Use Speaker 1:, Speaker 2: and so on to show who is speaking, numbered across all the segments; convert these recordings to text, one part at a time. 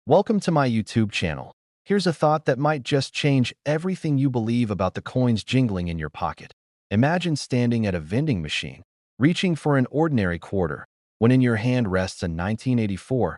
Speaker 1: Welcome to my YouTube channel. Here's a thought that might just change everything you believe about the coins jingling in your pocket. Imagine standing at a vending machine, reaching for an ordinary quarter, when in your hand rests a 1984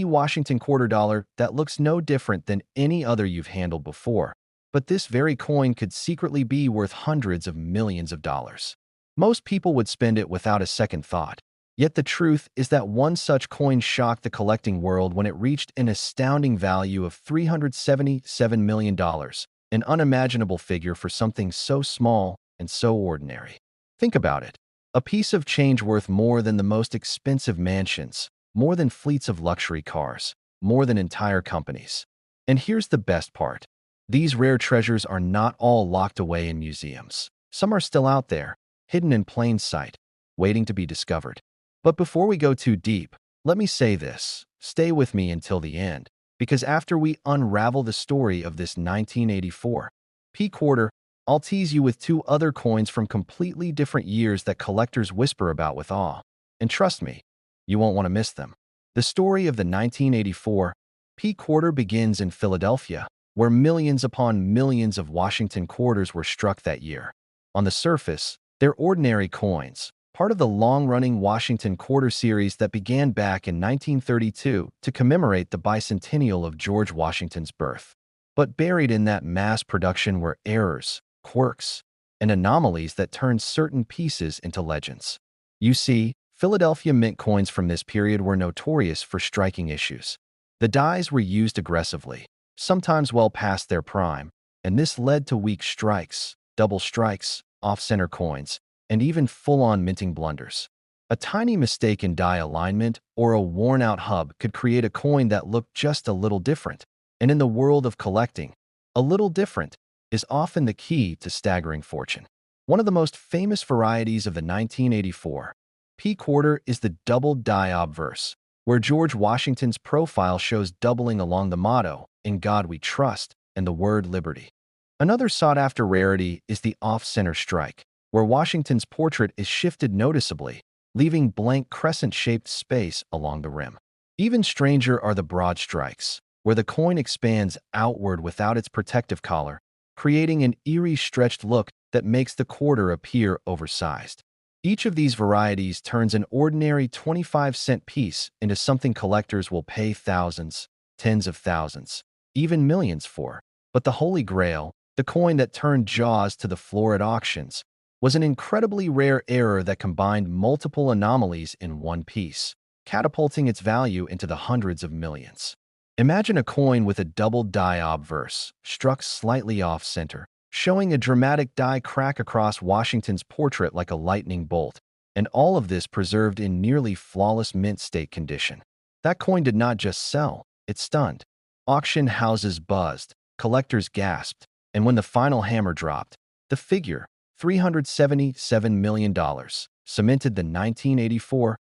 Speaker 1: Washington quarter dollar that looks no different than any other you've handled before. But this very coin could secretly be worth hundreds of millions of dollars. Most people would spend it without a second thought. Yet the truth is that one such coin shocked the collecting world when it reached an astounding value of $377 million, an unimaginable figure for something so small and so ordinary. Think about it. A piece of change worth more than the most expensive mansions, more than fleets of luxury cars, more than entire companies. And here's the best part. These rare treasures are not all locked away in museums. Some are still out there, hidden in plain sight, waiting to be discovered. But before we go too deep, let me say this. Stay with me until the end, because after we unravel the story of this 1984 quarter, I'll tease you with two other coins from completely different years that collectors whisper about with awe. And trust me, you won't want to miss them. The story of the 1984 quarter begins in Philadelphia, where millions upon millions of Washington quarters were struck that year. On the surface, they're ordinary coins, part of the long-running Washington Quarter series that began back in 1932 to commemorate the bicentennial of George Washington's birth. But buried in that mass production were errors, quirks, and anomalies that turned certain pieces into legends. You see, Philadelphia mint coins from this period were notorious for striking issues. The dies were used aggressively, sometimes well past their prime, and this led to weak strikes, double strikes, off-center coins, and even full-on minting blunders. A tiny mistake in die alignment or a worn-out hub could create a coin that looked just a little different. And in the world of collecting, a little different is often the key to staggering fortune. One of the most famous varieties of the 1984 quarter is the doubled die obverse, where George Washington's profile shows doubling along the motto, "In God We Trust," and the word liberty. Another sought-after rarity is the off-center strike, where Washington's portrait is shifted noticeably, leaving blank crescent-shaped space along the rim. Even stranger are the broad strikes, where the coin expands outward without its protective collar, creating an eerie stretched look that makes the quarter appear oversized. Each of these varieties turns an ordinary 25-cent piece into something collectors will pay thousands, tens of thousands, even millions for. But the Holy Grail, the coin that turned jaws to the floor at auctions, was an incredibly rare error that combined multiple anomalies in one piece, catapulting its value into the hundreds of millions. Imagine a coin with a doubled die obverse, struck slightly off-center, showing a dramatic die crack across Washington's portrait like a lightning bolt, and all of this preserved in nearly flawless mint state condition. That coin did not just sell, it stunned. Auction houses buzzed, collectors gasped, and when the final hammer dropped, the figure, $377 million, cemented the 1984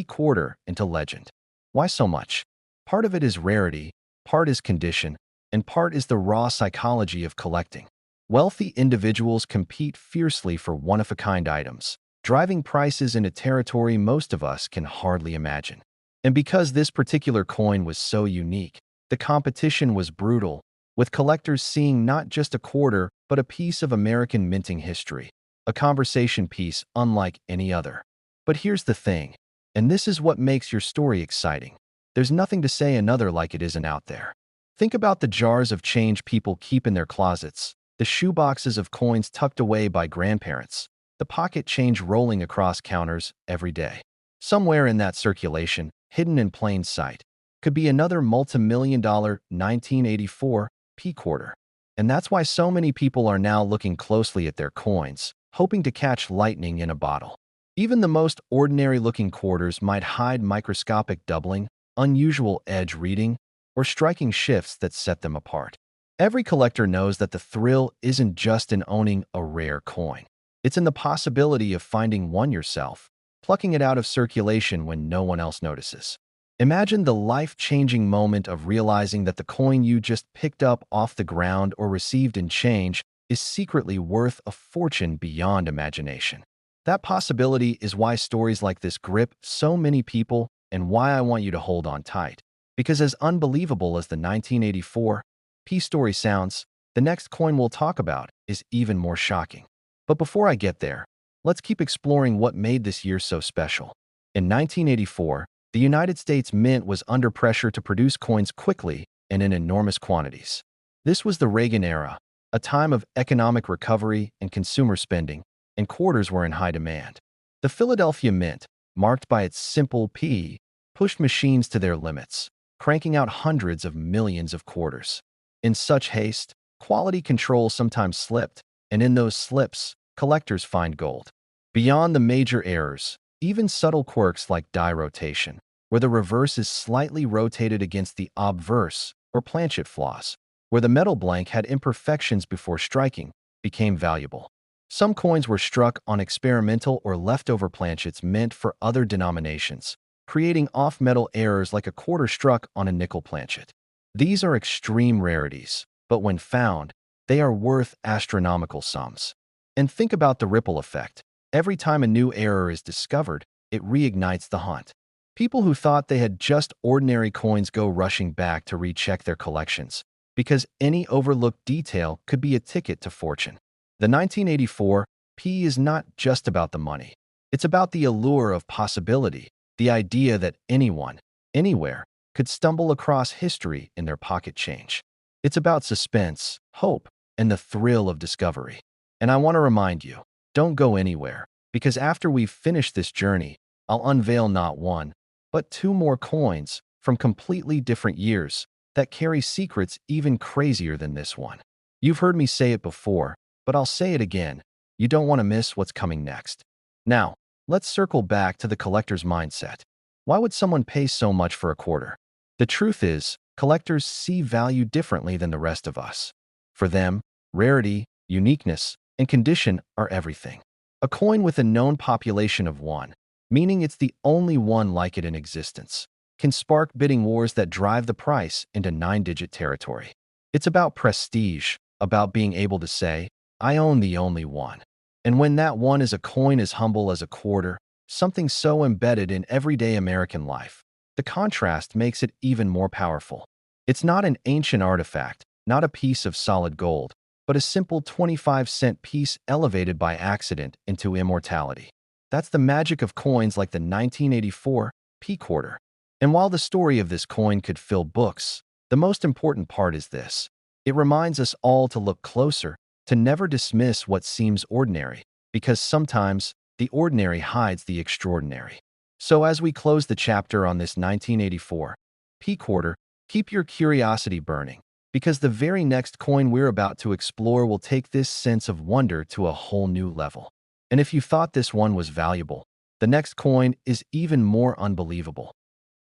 Speaker 1: quarter into legend. Why so much? Part of it is rarity, part is condition, and part is the raw psychology of collecting. Wealthy individuals compete fiercely for one-of-a-kind items, driving prices into territory most of us can hardly imagine. And because this particular coin was so unique, the competition was brutal, with collectors seeing not just a quarter, but a piece of American minting history, a conversation piece unlike any other. But here's the thing, and this is what makes your story exciting. There's nothing to say another like it isn't out there. Think about the jars of change people keep in their closets, the shoeboxes of coins tucked away by grandparents, the pocket change rolling across counters every day. Somewhere in that circulation, hidden in plain sight, could be another multi-million-dollar 1984 quarter. And that's why so many people are now looking closely at their coins, hoping to catch lightning in a bottle. Even the most ordinary-looking quarters might hide microscopic doubling, unusual edge reading, or striking shifts that set them apart. Every collector knows that the thrill isn't just in owning a rare coin. It's in the possibility of finding one yourself, plucking it out of circulation when no one else notices. Imagine the life-changing moment of realizing that the coin you just picked up off the ground or received in change is secretly worth a fortune beyond imagination. That possibility is why stories like this grip so many people and why I want you to hold on tight. Because as unbelievable as the 1984 P story sounds, the next coin we'll talk about is even more shocking. But before I get there, let's keep exploring what made this year so special. In 1984, the United States Mint was under pressure to produce coins quickly and in enormous quantities. This was the Reagan era, a time of economic recovery and consumer spending, and quarters were in high demand. The Philadelphia Mint, marked by its simple P, pushed machines to their limits, cranking out hundreds of millions of quarters. In such haste, quality control sometimes slipped, and in those slips, collectors find gold. Beyond the major errors, even subtle quirks like die rotation, where the reverse is slightly rotated against the obverse, or planchet flaws, where the metal blank had imperfections before striking, became valuable. Some coins were struck on experimental or leftover planchets meant for other denominations, creating off-metal errors like a quarter struck on a nickel planchet. These are extreme rarities, but when found, they are worth astronomical sums. And think about the ripple effect. Every time a new error is discovered, it reignites the hunt. People who thought they had just ordinary coins go rushing back to recheck their collections, because any overlooked detail could be a ticket to fortune. The 1984 P is not just about the money. It's about the allure of possibility, the idea that anyone, anywhere, could stumble across history in their pocket change. It's about suspense, hope, and the thrill of discovery. And I want to remind you, don't go anywhere, because after we've finished this journey, I'll unveil not one, but two more coins from completely different years that carry secrets even crazier than this one. You've heard me say it before, but I'll say it again. You don't want to miss what's coming next. Now, let's circle back to the collector's mindset. Why would someone pay so much for a quarter? The truth is, collectors see value differently than the rest of us. For them, rarity, uniqueness, and condition are everything. A coin with a known population of one, meaning it's the only one like it in existence, can spark bidding wars that drive the price into nine-digit territory. It's about prestige, about being able to say, I own the only one. And when that one is a coin as humble as a quarter, something so embedded in everyday American life, the contrast makes it even more powerful. It's not an ancient artifact, not a piece of solid gold, but a simple 25-cent piece elevated by accident into immortality. That's the magic of coins like the 1984 P quarter. And while the story of this coin could fill books, the most important part is this. It reminds us all to look closer, to never dismiss what seems ordinary, because sometimes the ordinary hides the extraordinary. So as we close the chapter on this 1984 P quarter, keep your curiosity burning, because the very next coin we're about to explore will take this sense of wonder to a whole new level. And if you thought this one was valuable, the next coin is even more unbelievable.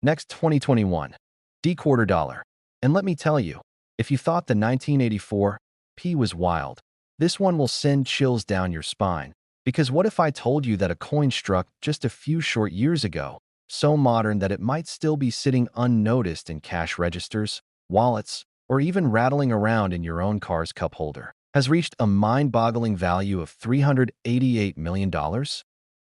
Speaker 1: Next, 2021 D quarter dollar. And let me tell you, if you thought the 1984 P was wild, this one will send chills down your spine. Because what if I told you that a coin struck just a few short years ago, so modern that it might still be sitting unnoticed in cash registers, wallets, or even rattling around in your own car's cup holder, has reached a mind-boggling value of $388 million?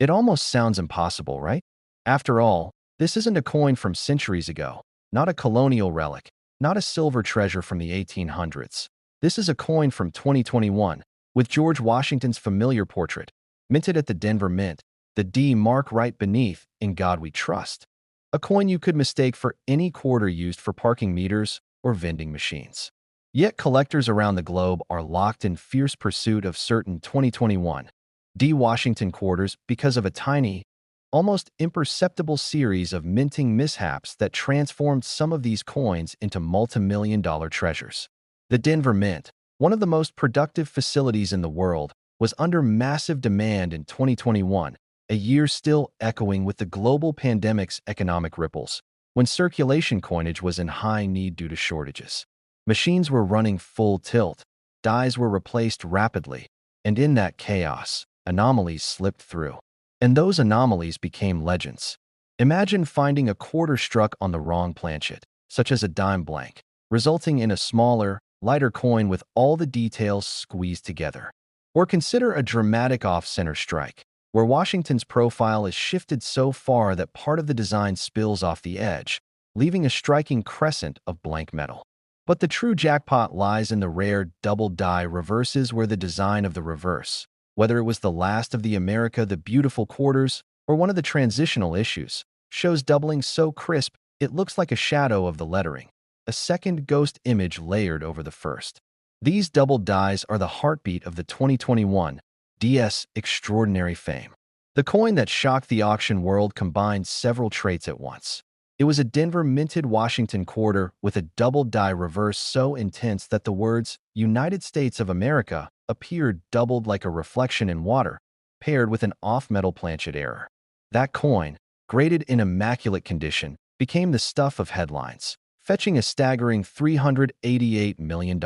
Speaker 1: It almost sounds impossible, right? After all, this isn't a coin from centuries ago, not a colonial relic, not a silver treasure from the 1800s. This is a coin from 2021, with George Washington's familiar portrait, minted at the Denver Mint, the D mark right beneath "In God We Trust." A coin you could mistake for any quarter used for parking meters or vending machines. Yet collectors around the globe are locked in fierce pursuit of certain 2021 D Washington quarters because of a tiny, almost imperceptible series of minting mishaps that transformed some of these coins into multi-million-dollar treasures. The Denver Mint, one of the most productive facilities in the world, was under massive demand in 2021, a year still echoing with the global pandemic's economic ripples, when circulation coinage was in high need due to shortages. Machines were running full tilt, dies were replaced rapidly, and in that chaos, anomalies slipped through. And those anomalies became legends. Imagine finding a quarter struck on the wrong planchet, such as a dime blank, resulting in a smaller, lighter coin with all the details squeezed together. Or consider a dramatic off-center strike, where Washington's profile is shifted so far that part of the design spills off the edge, leaving a striking crescent of blank metal. But the true jackpot lies in the rare double die reverses where the design of the reverse, whether it was the last of the America the Beautiful quarters or one of the transitional issues, shows doubling so crisp it looks like a shadow of the lettering, a second ghost image layered over the first. These double dies are the heartbeat of the 2021 DS extraordinary fame. The coin that shocked the auction world combined several traits at once. It was a Denver minted Washington quarter with a double die reverse so intense that the words United States of America appeared doubled like a reflection in water, paired with an off-metal planchet error. That coin, graded in immaculate condition, became the stuff of headlines, fetching a staggering $388 million.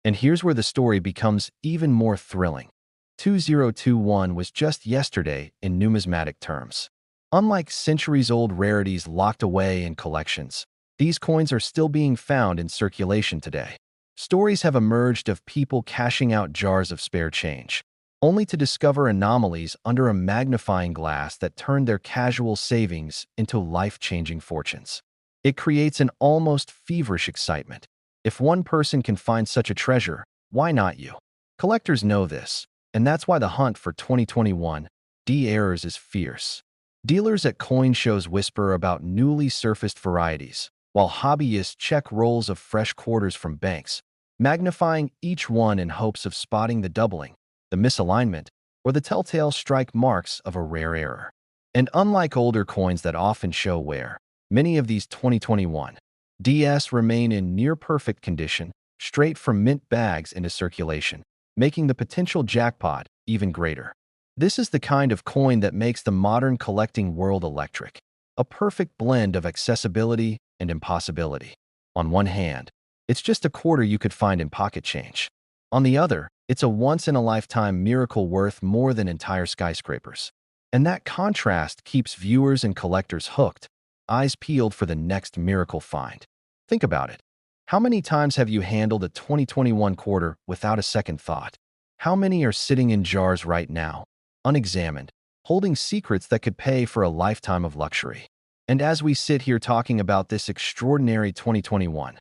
Speaker 1: And here's where the story becomes even more thrilling. 2021 was just yesterday in numismatic terms. Unlike centuries-old rarities locked away in collections, these coins are still being found in circulation today. Stories have emerged of people cashing out jars of spare change, only to discover anomalies under a magnifying glass that turn their casual savings into life-changing fortunes. It creates an almost feverish excitement. If one person can find such a treasure, why not you? Collectors know this, and that's why the hunt for 2021 D errors is fierce. Dealers at coin shows whisper about newly surfaced varieties, while hobbyists check rolls of fresh quarters from banks, magnifying each one in hopes of spotting the doubling, the misalignment, or the telltale strike marks of a rare error. And unlike older coins that often show wear, many of these 2021 DS remain in near-perfect condition, straight from mint bags into circulation, making the potential jackpot even greater. This is the kind of coin that makes the modern collecting world electric, a perfect blend of accessibility and impossibility. On one hand, it's just a quarter you could find in pocket change. On the other, it's a once-in-a-lifetime miracle worth more than entire skyscrapers. And that contrast keeps viewers and collectors hooked, eyes peeled for the next miracle find. Think about it. How many times have you handled a 2021 quarter without a second thought? How many are sitting in jars right now, unexamined, holding secrets that could pay for a lifetime of luxury? And as we sit here talking about this extraordinary 2021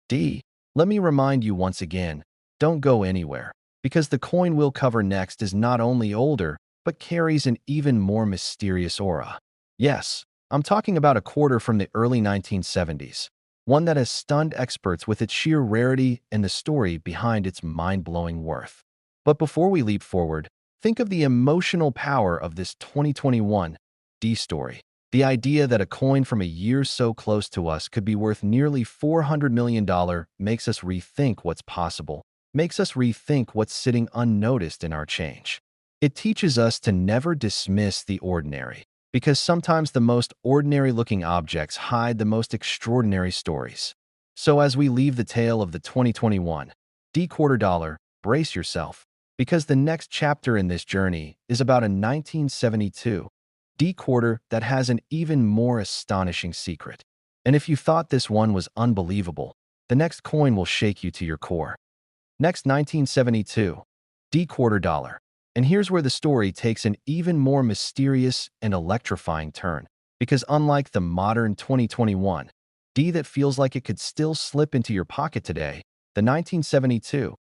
Speaker 1: D, let me remind you once again, don't go anywhere, because the coin we'll cover next is not only older, but carries an even more mysterious aura. Yes, I'm talking about a quarter from the early 1970s, one that has stunned experts with its sheer rarity and the story behind its mind-blowing worth. But before we leap forward, think of the emotional power of this 2021 D story. The idea that a coin from a year so close to us could be worth nearly $400 million makes us rethink what's possible, makes us rethink what's sitting unnoticed in our change. It teaches us to never dismiss the ordinary, because sometimes the most ordinary-looking objects hide the most extraordinary stories. So as we leave the tale of the 2021 D quarter dollar, brace yourself, because the next chapter in this journey is about a 1972 D quarter that has an even more astonishing secret. And if you thought this one was unbelievable, the next coin will shake you to your core. Next, 1972 D quarter dollar. And here's where the story takes an even more mysterious and electrifying turn, because unlike the modern 2021 D that feels like it could still slip into your pocket today, the 1972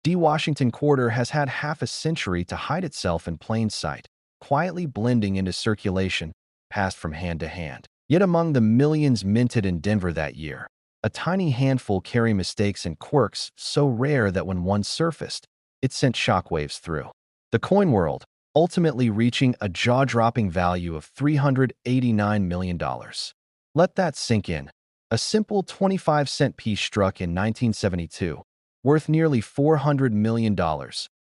Speaker 1: D Washington quarter has had half a century to hide itself in plain sight, quietly blending into circulation, passed from hand to hand. Yet among the millions minted in Denver that year, a tiny handful carry mistakes and quirks so rare that when one surfaced, it sent shockwaves through the coin world, ultimately reaching a jaw-dropping value of $389 million. Let that sink in. A simple 25-cent piece struck in 1972, worth nearly $400 million,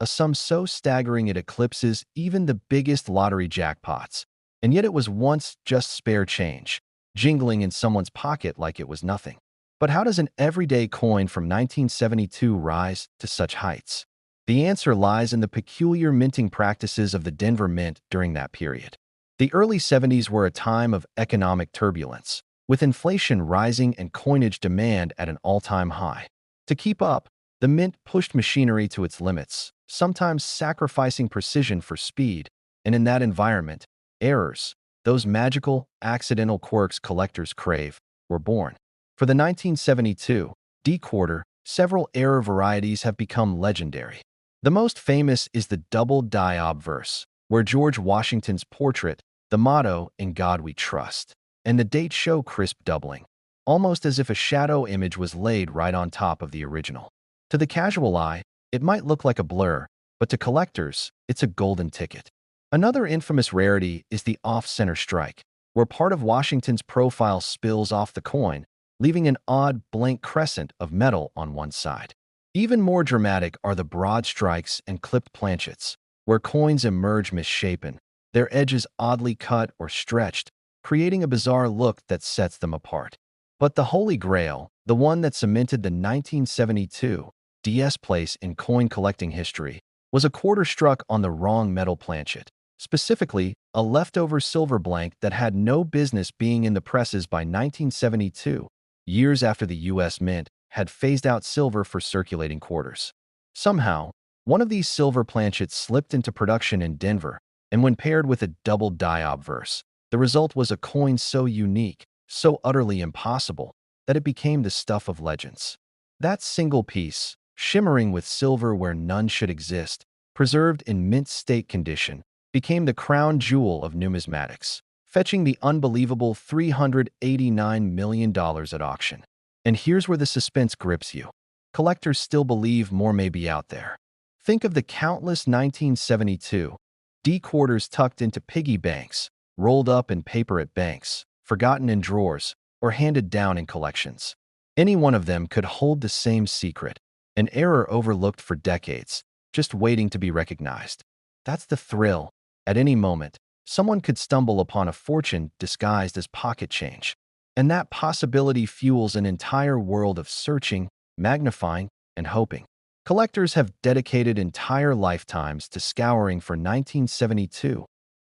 Speaker 1: a sum so staggering it eclipses even the biggest lottery jackpots. And yet it was once just spare change, jingling in someone's pocket like it was nothing. But how does an everyday coin from 1972 rise to such heights? The answer lies in the peculiar minting practices of the Denver Mint during that period. The early 70s were a time of economic turbulence, with inflation rising and coinage demand at an all-time high. To keep up, the Mint pushed machinery to its limits, sometimes sacrificing precision for speed, and in that environment, errors, those magical, accidental quirks collectors crave, were born. For the 1972 D quarter, several error varieties have become legendary. The most famous is the double die obverse, where George Washington's portrait, the motto, "In God We Trust," and the date show crisp doubling, almost as if a shadow image was laid right on top of the original. To the casual eye, it might look like a blur, but to collectors, it's a golden ticket. Another infamous rarity is the off-center strike, where part of Washington's profile spills off the coin, leaving an odd blank crescent of metal on one side. Even more dramatic are the broad strikes and clipped planchets, where coins emerge misshapen, their edges oddly cut or stretched, creating a bizarre look that sets them apart. But the Holy Grail, the one that cemented the 1972 DS place in coin collecting history, was a quarter struck on the wrong metal planchet, specifically a leftover silver blank that had no business being in the presses by 1972, years after the U.S. Mint had phased out silver for circulating quarters. Somehow, one of these silver planchets slipped into production in Denver, and when paired with a double die obverse, the result was a coin so unique, so utterly impossible, that it became the stuff of legends. That single piece, shimmering with silver where none should exist, preserved in mint state condition, became the crown jewel of numismatics, fetching the unbelievable $389 million at auction. And here's where the suspense grips you. Collectors still believe more may be out there. Think of the countless 1972 D quarters tucked into piggy banks, rolled up in paper at banks, forgotten in drawers, or handed down in collections. Any one of them could hold the same secret, an error overlooked for decades, just waiting to be recognized. That's the thrill. At any moment, someone could stumble upon a fortune disguised as pocket change. And that possibility fuels an entire world of searching, magnifying, and hoping. Collectors have dedicated entire lifetimes to scouring for 1972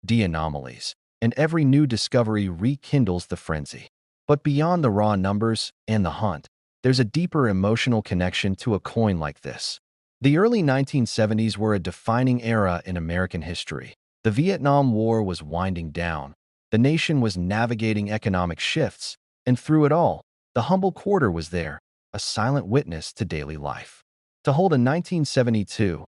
Speaker 1: D anomalies, and every new discovery rekindles the frenzy. But beyond the raw numbers and the hunt, there's a deeper emotional connection to a coin like this. The early 1970s were a defining era in American history. The Vietnam War was winding down. The nation was navigating economic shifts, and through it all, the humble quarter was there, a silent witness to daily life. To hold a 1972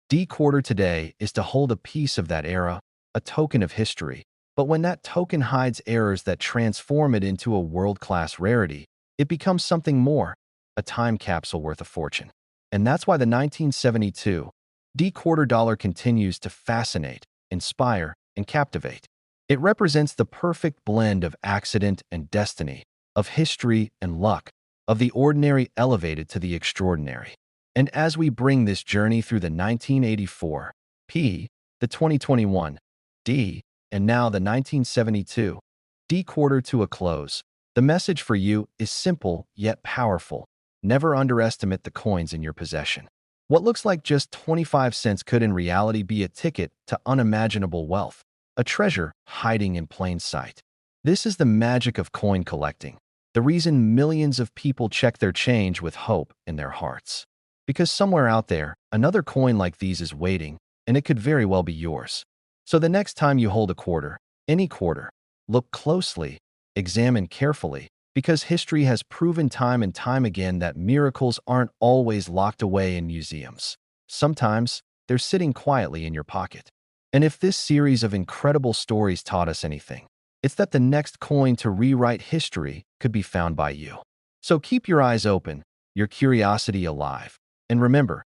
Speaker 1: D quarter today is to hold a piece of that era, a token of history. But when that token hides errors that transform it into a world-class rarity, it becomes something more, a time capsule worth a fortune. And that's why the 1972 D quarter dollar continues to fascinate, inspire, and captivate. It represents the perfect blend of accident and destiny, of history and luck, of the ordinary elevated to the extraordinary. And as we bring this journey through the 1984 P, the 2021 D, and now the 1972 D quarter to a close, the message for you is simple yet powerful. Never underestimate the coins in your possession. What looks like just 25 cents could in reality be a ticket to unimaginable wealth, a treasure hiding in plain sight. This is the magic of coin collecting, the reason millions of people check their change with hope in their hearts. Because somewhere out there, another coin like these is waiting, and it could very well be yours. So the next time you hold a quarter, any quarter, look closely, examine carefully, because history has proven time and time again that miracles aren't always locked away in museums. Sometimes, they're sitting quietly in your pocket. And if this series of incredible stories taught us anything, it's that the next coin to rewrite history could be found by you. So keep your eyes open, your curiosity alive, and remember,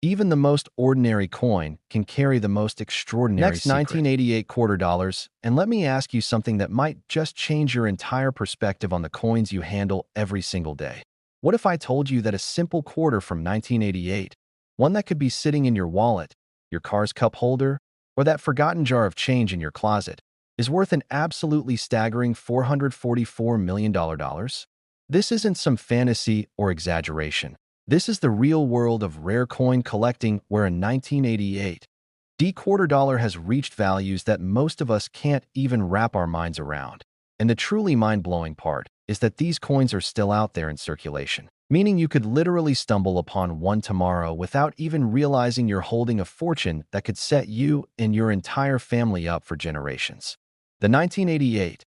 Speaker 1: even the most ordinary coin can carry the most extraordinary
Speaker 2: Next,
Speaker 1: secret.
Speaker 2: 1988
Speaker 1: quarter dollars, and let me ask you something that might just change your entire perspective on the coins you handle every single day. What if I told you that a simple quarter from 1988, one that could be sitting in your wallet, your car's cup holder, or that forgotten jar of change in your closet, is worth an absolutely staggering $444 million? This isn't some fantasy or exaggeration. This is the real world of rare coin collecting, where a 1988 D quarter dollar has reached values that most of us can't even wrap our minds around. And the truly mind-blowing part is that these coins are still out there in circulation, meaning you could literally stumble upon one tomorrow without even realizing you're holding a fortune that could set you and your entire family up for generations. The 1988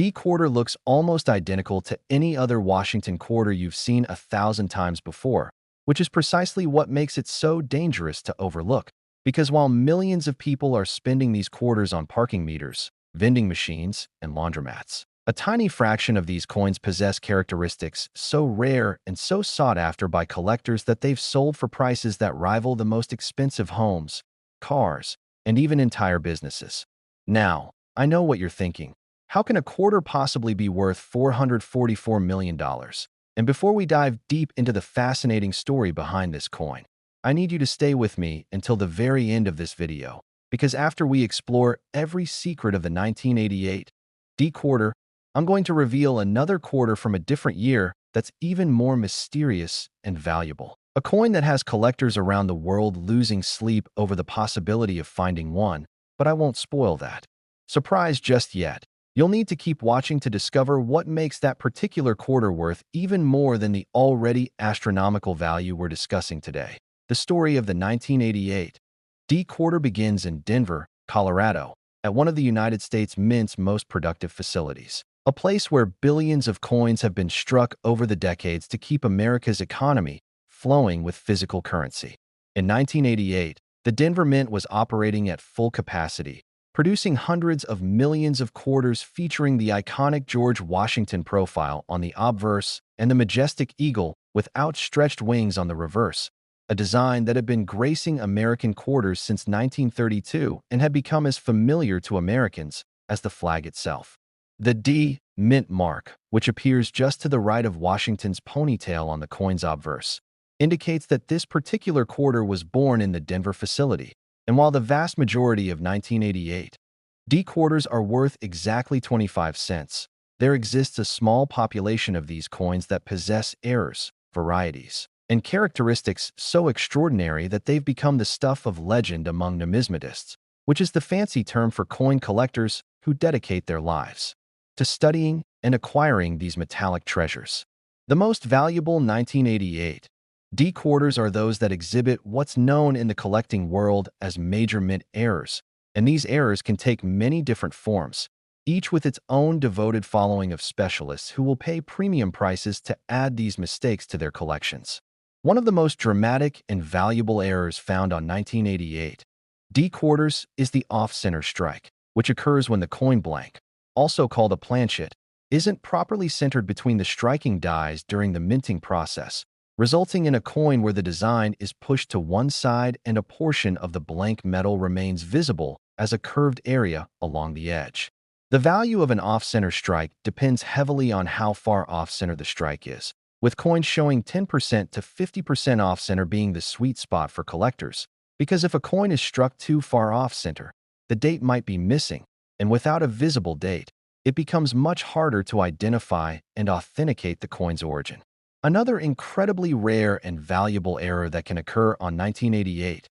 Speaker 1: D quarter looks almost identical to any other Washington quarter you've seen 1,000 times before, which is precisely what makes it so dangerous to overlook. Because while millions of people are spending these quarters on parking meters, vending machines, and laundromats, a tiny fraction of these coins possess characteristics so rare and so sought after by collectors that they've sold for prices that rival the most expensive homes, cars, and even entire businesses. Now, I know what you're thinking. How can a quarter possibly be worth $444 million? And before we dive deep into the fascinating story behind this coin, I need you to stay with me until the very end of this video, because after we explore every secret of the 1988 D quarter, I'm going to reveal another quarter from a different year that's even more mysterious and valuable. A coin that has collectors around the world losing sleep over the possibility of finding one, but I won't spoil that surprise just yet. You'll need to keep watching to discover what makes that particular quarter worth even more than the already astronomical value we're discussing today. The story of the 1988 D quarter begins in Denver, Colorado, at one of the United States Mint's most productive facilities, a place where billions of coins have been struck over the decades to keep America's economy flowing with physical currency. In 1988, the Denver Mint was operating at full capacity, producing hundreds of millions of quarters featuring the iconic George Washington profile on the obverse and the majestic eagle with outstretched wings on the reverse, a design that had been gracing American quarters since 1932 and had become as familiar to Americans as the flag itself. The D Mint mark, which appears just to the right of Washington's ponytail on the coin's obverse, indicates that this particular quarter was born in the Denver facility. And while the vast majority of 1988 D quarters are worth exactly 25 cents, there exists a small population of these coins that possess errors, varieties, and characteristics so extraordinary that they've become the stuff of legend among numismatists, which is the fancy term for coin collectors who dedicate their lives to studying and acquiring these metallic treasures. The most valuable 1988 D quarters are those that exhibit what's known in the collecting world as major mint errors, and these errors can take many different forms, each with its own devoted following of specialists who will pay premium prices to add these mistakes to their collections. One of the most dramatic and valuable errors found on 1988 D quarters is the off-center strike, which occurs when the coin blank, also called a planchet, isn't properly centered between the striking dies during the minting process, resulting in a coin where the design is pushed to one side and a portion of the blank metal remains visible as a curved area along the edge. The value of an off-center strike depends heavily on how far off-center the strike is, with coins showing 10% to 50% off-center being the sweet spot for collectors, because if a coin is struck too far off-center, the date might be missing, and without a visible date, it becomes much harder to identify and authenticate the coin's origin. Another incredibly rare and valuable error that can occur on 1988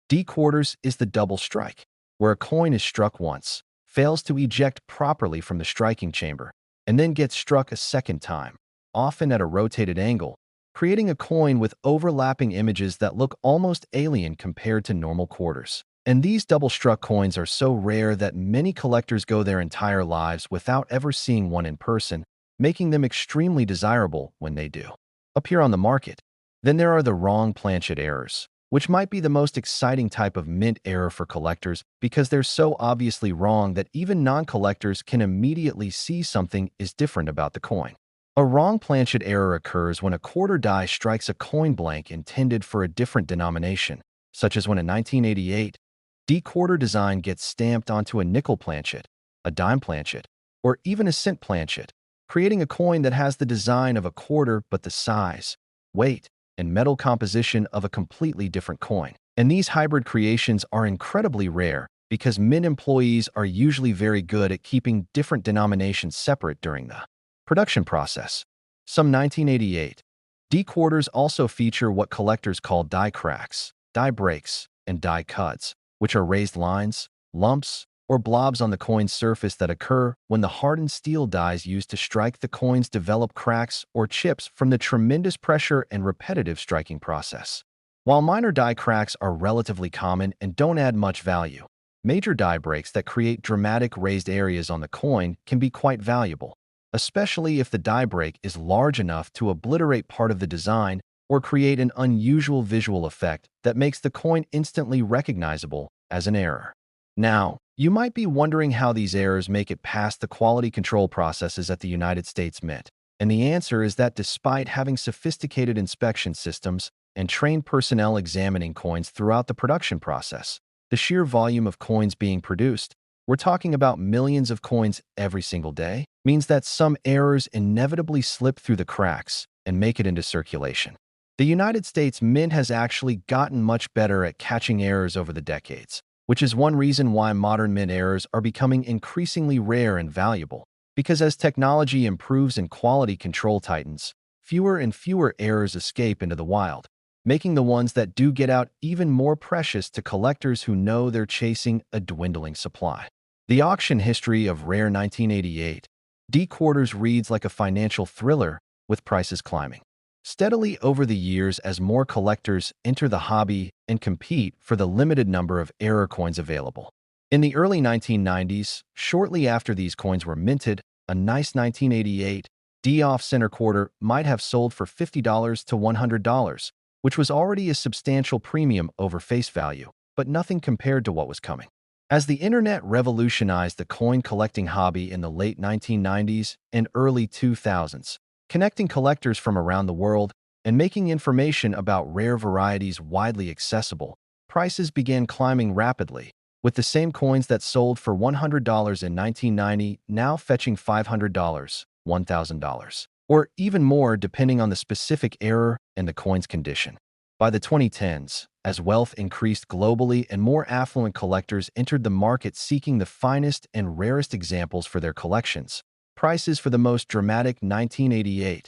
Speaker 1: D quarters is the double strike, where a coin is struck once, fails to eject properly from the striking chamber, and then gets struck a second time, often at a rotated angle, creating a coin with overlapping images that look almost alien compared to normal quarters. And these double-struck coins are so rare that many collectors go their entire lives without ever seeing one in person, making them extremely desirable when they do appear on the market. Then there are the wrong planchet errors, which might be the most exciting type of mint error for collectors because they're so obviously wrong that even non-collectors can immediately see something is different about the coin. A wrong planchet error occurs when a quarter die strikes a coin blank intended for a different denomination, such as when a 1988 D quarter design gets stamped onto a nickel planchet, a dime planchet, or even a cent planchet, creating a coin that has the design of a quarter but the size, weight, and metal composition of a completely different coin. And these hybrid creations are incredibly rare because mint employees are usually very good at keeping different denominations separate during the production process. Some 1988 D quarters also feature what collectors call die cracks, die breaks, and die cuts, which are raised lines, lumps, or blobs on the coin's surface that occur when the hardened steel dies used to strike the coins develop cracks or chips from the tremendous pressure and repetitive striking process. While minor die cracks are relatively common and don't add much value, Major die breaks that create dramatic raised areas on the coin can be quite valuable, especially if the die break is large enough to obliterate part of the design or create an unusual visual effect that makes the coin instantly recognizable as an error. Now, you might be wondering how these errors make it past the quality control processes at the United States Mint. And the answer is that despite having sophisticated inspection systems and trained personnel examining coins throughout the production process, the sheer volume of coins being produced, we're talking about millions of coins every single day, means that some errors inevitably slip through the cracks and make it into circulation. The United States Mint has actually gotten much better at catching errors over the decades, which is one reason why modern mint errors are becoming increasingly rare and valuable. Because as technology improves and quality control tightens, fewer and fewer errors escape into the wild, making the ones that do get out even more precious to collectors who know they're chasing a dwindling supply. The auction history of rare 1988 D quarters reads like a financial thriller, with prices climbing steadily over the years as more collectors enter the hobby and compete for the limited number of error coins available. In the early 1990s, shortly after these coins were minted, a nice 1988 D off-center quarter might have sold for $50 to $100, which was already a substantial premium over face value, but nothing compared to what was coming. As the internet revolutionized the coin collecting hobby in the late 1990s and early 2000s, connecting collectors from around the world and making information about rare varieties widely accessible, prices began climbing rapidly, with the same coins that sold for $100 in 1990 now fetching $500, $1,000, or even more depending on the specific error and the coin's condition. By the 2010s, as wealth increased globally and more affluent collectors entered the market seeking the finest and rarest examples for their collections, prices for the most dramatic 1988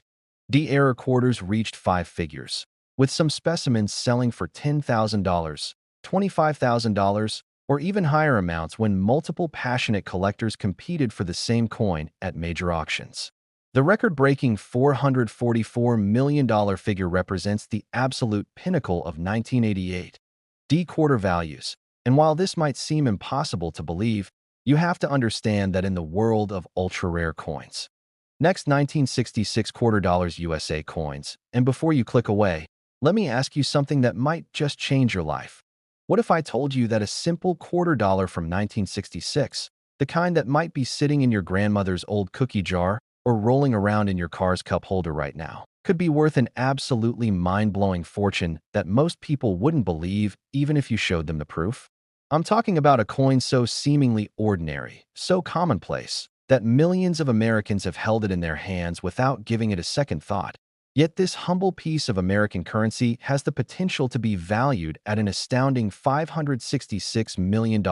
Speaker 1: D error quarters reached five figures, with some specimens selling for $10,000, $25,000, or even higher amounts when multiple passionate collectors competed for the same coin at major auctions. The record-breaking $444 million figure represents the absolute pinnacle of 1988 D quarter values, and while this might seem impossible to believe, you have to understand that in the world of ultra-rare coins. Next, 1966 quarter dollars USA coins, and before you click away, let me ask you something that might just change your life. What if I told you that a simple quarter dollar from 1966, the kind that might be sitting in your grandmother's old cookie jar or rolling around in your car's cup holder right now, could be worth an absolutely mind-blowing fortune that most people wouldn't believe even if you showed them the proof? I'm talking about a coin so seemingly ordinary, so commonplace, that millions of Americans have held it in their hands without giving it a second thought. Yet this humble piece of American currency has the potential to be valued at an astounding $566 million.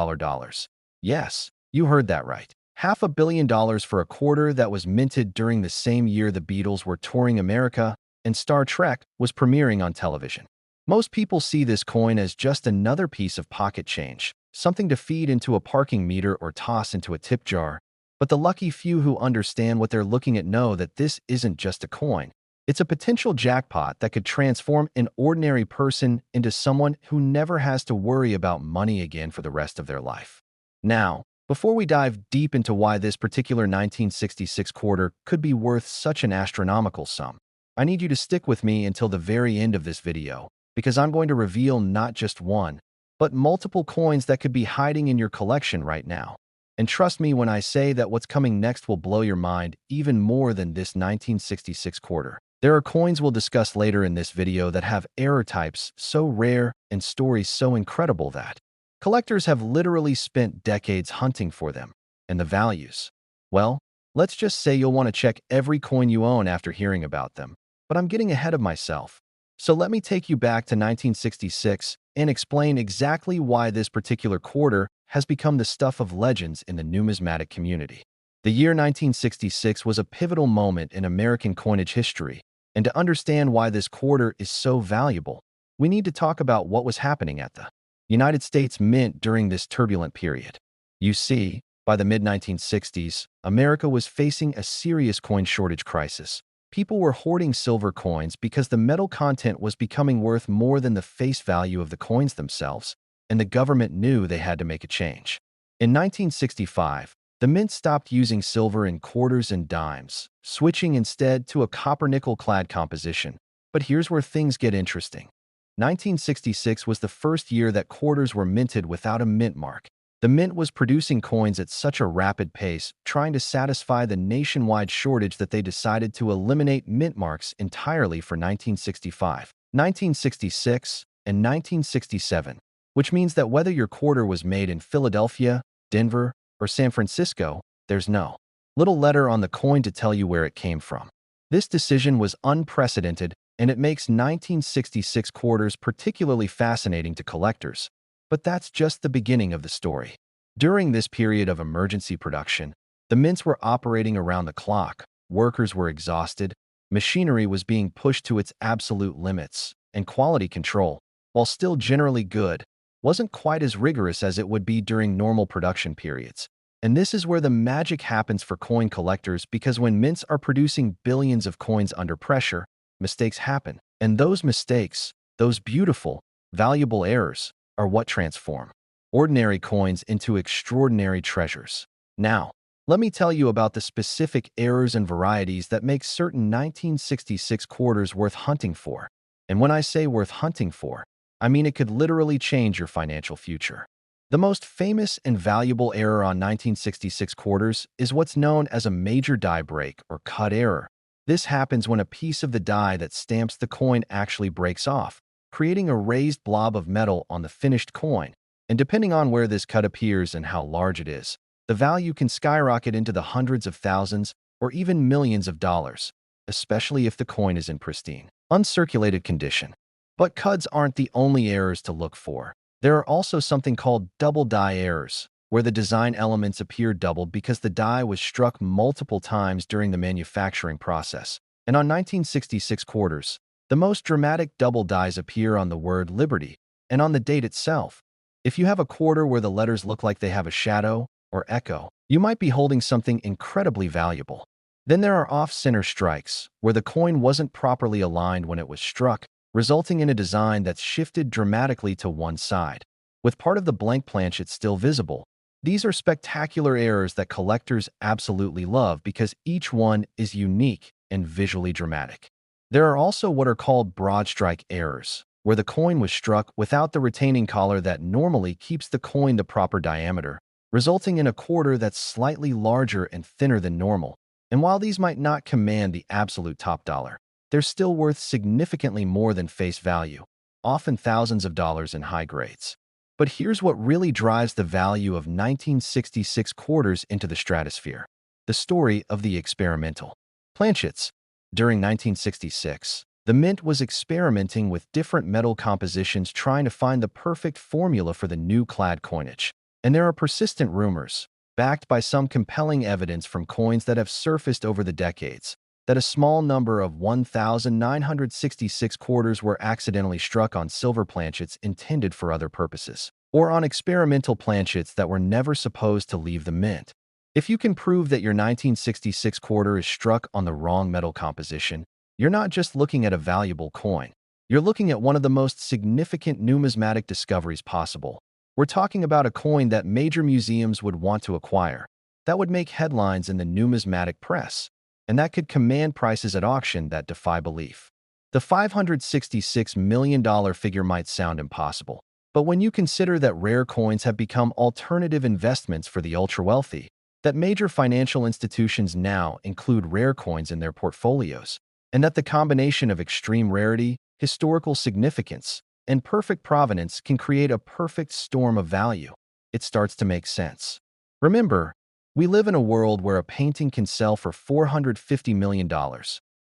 Speaker 1: Yes, you heard that right. $500 million for a quarter that was minted during the same year the Beatles were touring America and Star Trek was premiering on television. Most people see this coin as just another piece of pocket change, something to feed into a parking meter or toss into a tip jar. But the lucky few who understand what they're looking at know that this isn't just a coin. It's a potential jackpot that could transform an ordinary person into someone who never has to worry about money again for the rest of their life. Now, before we dive deep into why this particular 1966 quarter could be worth such an astronomical sum, I need you to stick with me until the very end of this video, because I'm going to reveal not just one, but multiple coins that could be hiding in your collection right now. And trust me when I say that what's coming next will blow your mind even more than this 1966 quarter. There are coins we'll discuss later in this video that have error types so rare and stories so incredible that collectors have literally spent decades hunting for them. And the values? Well, let's just say you'll want to check every coin you own after hearing about them. But I'm getting ahead of myself. So let me take you back to 1966 and explain exactly why this particular quarter has become the stuff of legends in the numismatic community. The year 1966 was a pivotal moment in American coinage history, and to understand why this quarter is so valuable, we need to talk about what was happening at the United States Mint during this turbulent period. You see, by the mid-1960s, America was facing a serious coin shortage crisis. People were hoarding silver coins because the metal content was becoming worth more than the face value of the coins themselves, and the government knew they had to make a change. In 1965, the mint stopped using silver in quarters and dimes, switching instead to a copper-nickel-clad composition. But here's where things get interesting. 1966 was the first year that quarters were minted without a mint mark. The mint was producing coins at such a rapid pace, trying to satisfy the nationwide shortage, that they decided to eliminate mint marks entirely for 1965, 1966, and 1967, which means that whether your quarter was made in Philadelphia, Denver, or San Francisco, there's no little letter on the coin to tell you where it came from. This decision was unprecedented, and it makes 1966 quarters particularly fascinating to collectors. But that's just the beginning of the story. During this period of emergency production, the mints were operating around the clock, workers were exhausted, machinery was being pushed to its absolute limits, and quality control, while still generally good, wasn't quite as rigorous as it would be during normal production periods. And this is where the magic happens for coin collectors, because when mints are producing billions of coins under pressure, mistakes happen. And those mistakes, those beautiful, valuable errors, are what transform ordinary coins into extraordinary treasures. Now, let me tell you about the specific errors and varieties that make certain 1966 quarters worth hunting for. And when I say worth hunting for, I mean it could literally change your financial future. The most famous and valuable error on 1966 quarters is what's known as a major die break or cut error. This happens when a piece of the die that stamps the coin actually breaks off, creating a raised blob of metal on the finished coin. And depending on where this cut appears and how large it is, the value can skyrocket into the hundreds of thousands or even millions of dollars, especially if the coin is in pristine, uncirculated condition. But cuts aren't the only errors to look for. There are also something called double die errors, where the design elements appear doubled because the die was struck multiple times during the manufacturing process. And on 1966 quarters, the most dramatic double dies appear on the word Liberty and on the date itself. If you have a quarter where the letters look like they have a shadow or echo, you might be holding something incredibly valuable. Then there are off-center strikes, where the coin wasn't properly aligned when it was struck, resulting in a design that's shifted dramatically to one side, with part of the blank planchet still visible. These are spectacular errors that collectors absolutely love because each one is unique and visually dramatic. There are also what are called broad strike errors, where the coin was struck without the retaining collar that normally keeps the coin the proper diameter, resulting in a quarter that's slightly larger and thinner than normal. And while these might not command the absolute top dollar, they're still worth significantly more than face value, often thousands of dollars in high grades. But here's what really drives the value of 1966 quarters into the stratosphere: the story of the experimental planchets. During 1966, the mint was experimenting with different metal compositions, trying to find the perfect formula for the new clad coinage. And there are persistent rumors, backed by some compelling evidence from coins that have surfaced over the decades, that a small number of 1,966 quarters were accidentally struck on silver planchets intended for other purposes, or on experimental planchets that were never supposed to leave the mint. If you can prove that your 1966 quarter is struck on the wrong metal composition, you're not just looking at a valuable coin. You're looking at one of the most significant numismatic discoveries possible. We're talking about a coin that major museums would want to acquire, that would make headlines in the numismatic press, and that could command prices at auction that defy belief. The $566 million figure might sound impossible, but when you consider that rare coins have become alternative investments for the ultra-wealthy, that major financial institutions now include rare coins in their portfolios, and that the combination of extreme rarity, historical significance, and perfect provenance can create a perfect storm of value, it starts to make sense. Remember, we live in a world where a painting can sell for $450 million,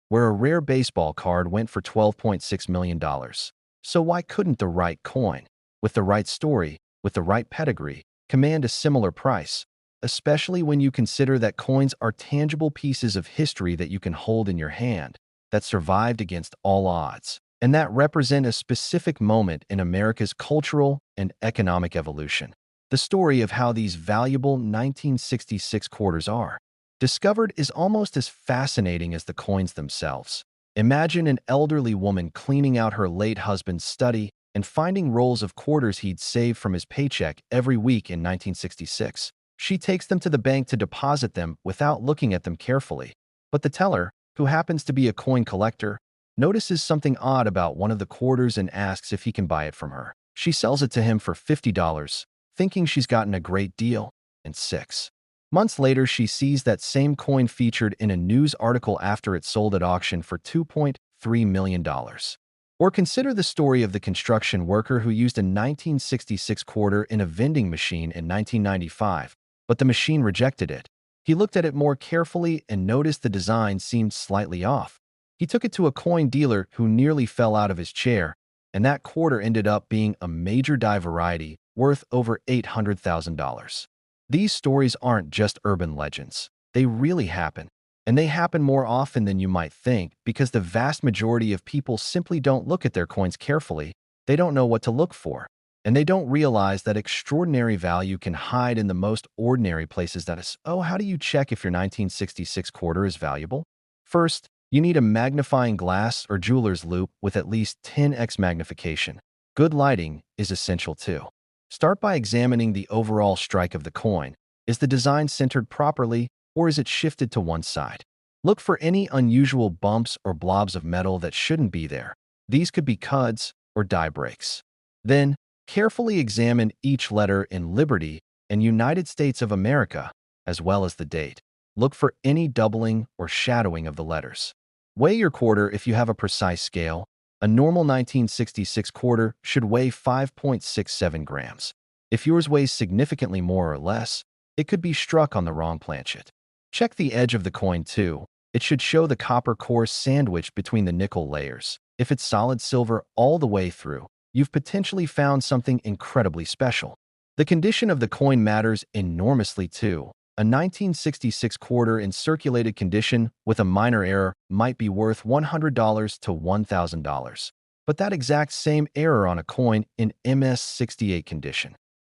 Speaker 1: where a rare baseball card went for $12.6 million. So why couldn't the right coin, with the right story, with the right pedigree, command a similar price? Especially when you consider that coins are tangible pieces of history that you can hold in your hand, that survived against all odds, and that represent a specific moment in America's cultural and economic evolution. The story of how these valuable 1966 quarters are discovered is almost as fascinating as the coins themselves. Imagine an elderly woman cleaning out her late husband's study and finding rolls of quarters he'd saved from his paycheck every week in 1966. She takes them to the bank to deposit them without looking at them carefully. But the teller, who happens to be a coin collector, notices something odd about one of the quarters and asks if he can buy it from her. She sells it to him for $50, thinking she's gotten a great deal, and 6 months later she sees that same coin featured in a news article after it sold at auction for $2.3 million. Or consider the story of the construction worker who used a 1966 quarter in a vending machine in 1995, but the machine rejected it. He looked at it more carefully and noticed the design seemed slightly off. He took it to a coin dealer who nearly fell out of his chair, and that quarter ended up being a major die variety worth over $800,000. These stories aren't just urban legends. They really happen. And they happen more often than you might think because the vast majority of people simply don't look at their coins carefully. They don't know what to look for. And they don't realize that extraordinary value can hide in the most ordinary places. That is, how do you check if your 1966 quarter is valuable? First, you need a magnifying glass or jeweler's loupe with at least 10x magnification. Good lighting is essential too. Start by examining the overall strike of the coin. Is the design centered properly, or is it shifted to one side? Look for any unusual bumps or blobs of metal that shouldn't be there. These could be cuds or die breaks. Then, carefully examine each letter in Liberty and United States of America, as well as the date. Look for any doubling or shadowing of the letters. Weigh your quarter if you have a precise scale. A normal 1966 quarter should weigh 5.67 grams. If yours weighs significantly more or less, it could be struck on the wrong planchet. Check the edge of the coin too. It should show the copper core sandwiched between the nickel layers. If it's solid silver all the way through, you've potentially found something incredibly special. The condition of the coin matters enormously too. A 1966 quarter in circulated condition with a minor error might be worth $100 to $1,000. But that exact same error on a coin in MS-68 condition